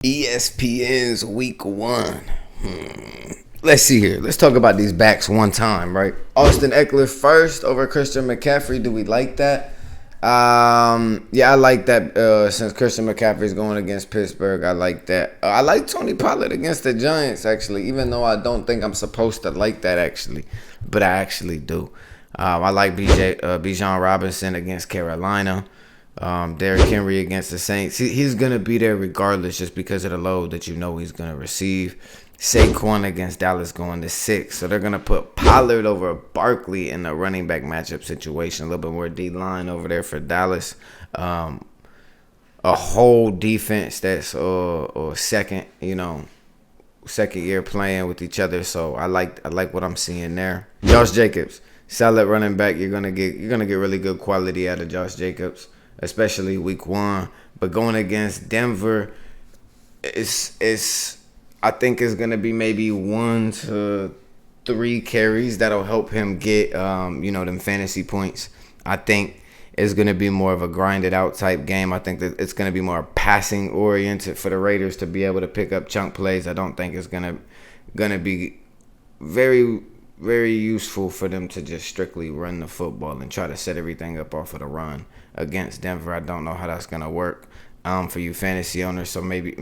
ESPN's week one. Let's see here. Let's talk about these backs one time, right? Austin Eckler first over Christian McCaffrey. Do we like that? Yeah, I like that. Since Christian McCaffrey's going against Pittsburgh, I like that. I like Tony Pollard against the Giants, actually, even though I don't think I'm supposed to like that, actually. But I actually do. I like Bijan Robinson against Carolina. Derrick Henry against the Saints. He's going to be there regardless just because of the load that you know he's going to receive. Saquon against Dallas going to 6. So they're going to put Pollard over Barkley in the running back matchup situation. A little bit more D-line over there for Dallas. A whole defense that's second year playing with each other. So I like what I'm seeing there. Josh Jacobs, solid running back. You're gonna get really good quality out of Josh Jacobs, especially week one. But going against Denver, I think it's gonna be maybe 1 to 3 carries that'll help him get them fantasy points. I think it's gonna be more of a grinded out type game. I think that it's gonna be more passing oriented for the Raiders to be able to pick up chunk plays. I don't think it's gonna be very, very useful for them to just strictly run the football and try to set everything up off of the run against Denver. I don't know how that's gonna work for you fantasy owners. So maybe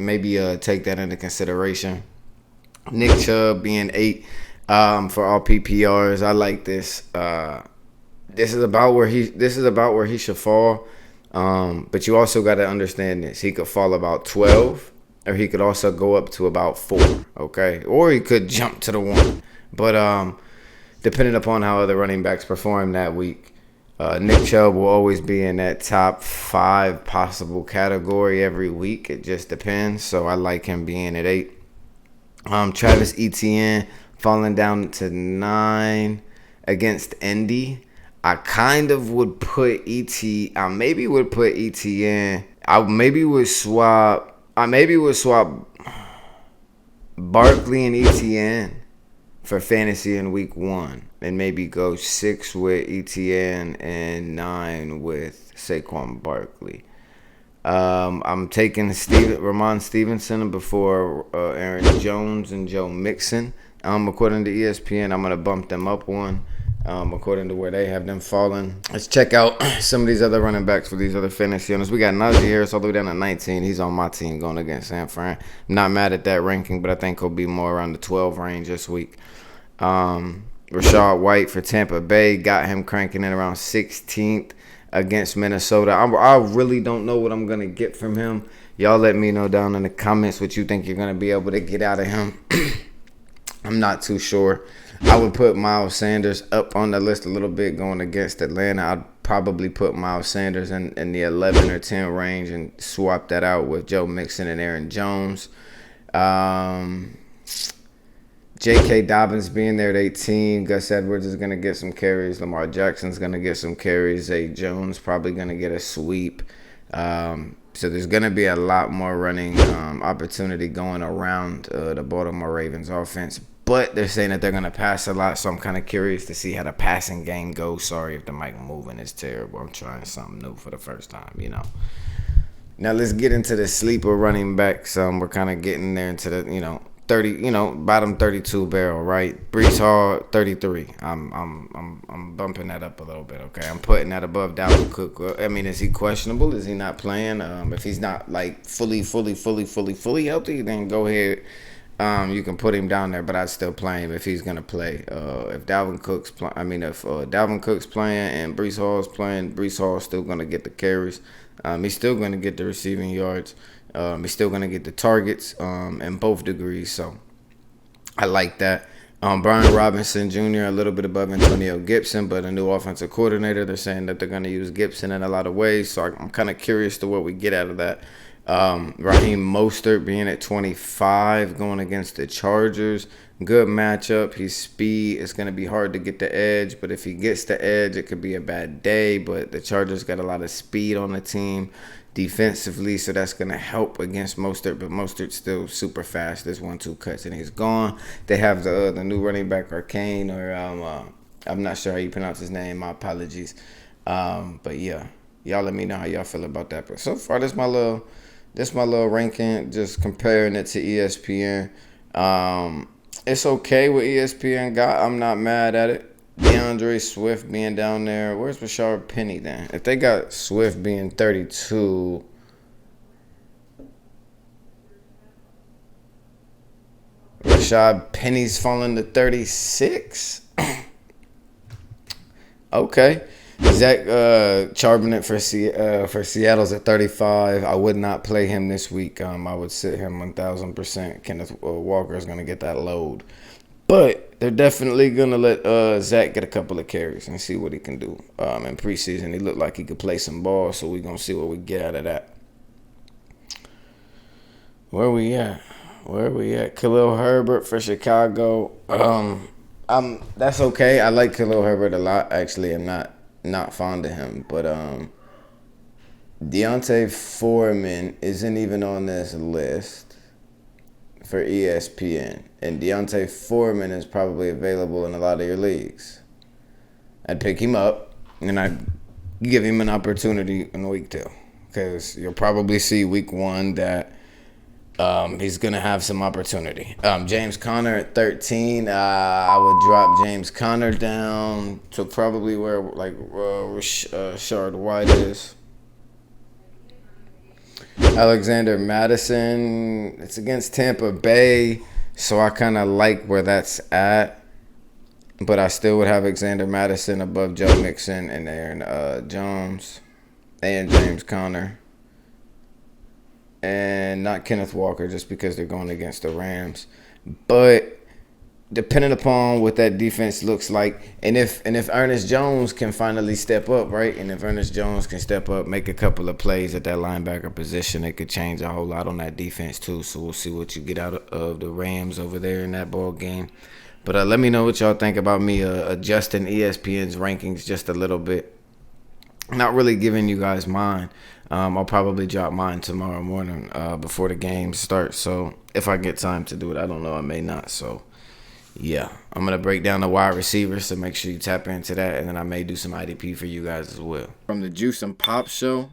take that into consideration. Nick Chubb being 8 for all PPRs. I like this. This is about where he should fall. But you also got to understand this. He could fall about 12, or he could also go up to about 4. Okay, or he could jump to the 1. But depending upon how other running backs perform that week, Nick Chubb will always be in that top 5 possible category every week. It just depends. So I like him being at 8. Travis Etienne falling down to 9 against Indy. I kind of would put I maybe would put Etienne. I maybe would swap Barkley and Etienne for fantasy in week 1, and maybe go 6 with Etienne and 9 with Saquon Barkley. I'm taking Ramon Stevenson before Aaron Jones and Joe Mixon. According to ESPN, I'm going to bump them up 1. According to where they have them falling. Let's check out some of these other running backs for these other fantasy owners. We got Najee Harris all the way down to 19. He's on my team going against San Fran. I'm not mad at that ranking, but I think he'll be more around the 12 range this week. Rashad White for Tampa Bay, got him cranking in around 16th against Minnesota. I really don't know what I'm going to get from him. Y'all let me know down in the comments what you think you're going to be able to get out of him. I'm not too sure. I would put Miles Sanders up on the list a little bit going against Atlanta. I'd probably put Miles Sanders in the 11 or 10 range and swap that out with Joe Mixon and Aaron Jones. J.K. Dobbins being there at 18. Gus Edwards is going to get some carries. Lamar Jackson's going to get some carries. Zay Jones probably going to get a sweep. So there's going to be a lot more running opportunity going around the Baltimore Ravens offense. But they're saying that they're going to pass a lot, so I'm kind of curious to see how the passing game goes. Sorry if the mic moving is terrible. I'm trying something new for the first time, Now let's get into the sleeper running backs. We're kind of getting there into the, 30, bottom 32 barrel, right? Breece Hall, 33. I'm bumping that up a little bit, okay? I'm putting that above Dalvin Cook. Is he questionable? Is he not playing? If he's not like fully healthy, then go ahead. You can put him down there, but I'd still play him if he's gonna play. If Dalvin Cook's playing and Breece Hall's playing, Breece Hall's still gonna get the carries. He's still gonna get the receiving yards. He's still gonna get the targets in both degrees. So I like that. Brian Robinson Jr. a little bit above Antonio Gibson, but a new offensive coordinator. They're saying that they're gonna use Gibson in a lot of ways. So I'm kind of curious to what we get out of that. Raheem Mostert being at 25 going against the Chargers. Good matchup. His speed is going to be hard to get the edge, but if he gets the edge, it could be a bad day. But the Chargers got a lot of speed on the team defensively, so that's going to help against Mostert. But Mostert's still super fast. There's 1-2 cuts and he's gone. They have the new running back, Arcane, or I'm not sure how you pronounce his name. My apologies. But yeah, y'all let me know how y'all feel about that. But so far, that's my little This my little ranking, just comparing it to ESPN. It's okay what ESPN got. I'm not mad at it. DeAndre Swift being down there. Where's Rashard Penny then? If they got Swift being 32, Rashad Penny's falling to 36. Okay. Zach Charbonnet for Seattle's at 35. I would not play him this week. I would sit him 1,000%. Kenneth Walker is going to get that load. But they're definitely going to let Zach get a couple of carries and see what he can do. In preseason, he looked like he could play some ball, so we're going to see what we get out of that. Where we at? Khalil Herbert for Chicago. That's okay. I like Khalil Herbert a lot. Actually, I'm not fond of him, but Deontay Foreman isn't even on this list for ESPN, and Deontay Foreman is probably available in a lot of your leagues. I'd pick him up, and I'd give him an opportunity in week 2, because you'll probably see week 1 that he's going to have some opportunity. James Conner at 13. I would drop James Conner down to probably where Rashard White is. Alexander Madison. It's against Tampa Bay, so I kind of like where that's at. But I still would have Alexander Madison above Joe Mixon and Aaron Jones and James Conner. And not Kenneth Walker, just because they're going against the Rams. But depending upon what that defense looks like, and if Ernest Jones can finally step up, right? And if Ernest Jones can step up, make a couple of plays at that linebacker position, it could change a whole lot on that defense too. So we'll see what you get out of the Rams over there in that ball game. But let me know what y'all think about me adjusting ESPN's rankings just a little bit. Not really giving you guys mine. I'll probably drop mine tomorrow morning before the game starts. So if I get time to do it, I don't know. I may not. So yeah, I'm going to break down the wide receivers. So make sure you tap into that. And then I may do some IDP for you guys as well. From the Juice and Pop show,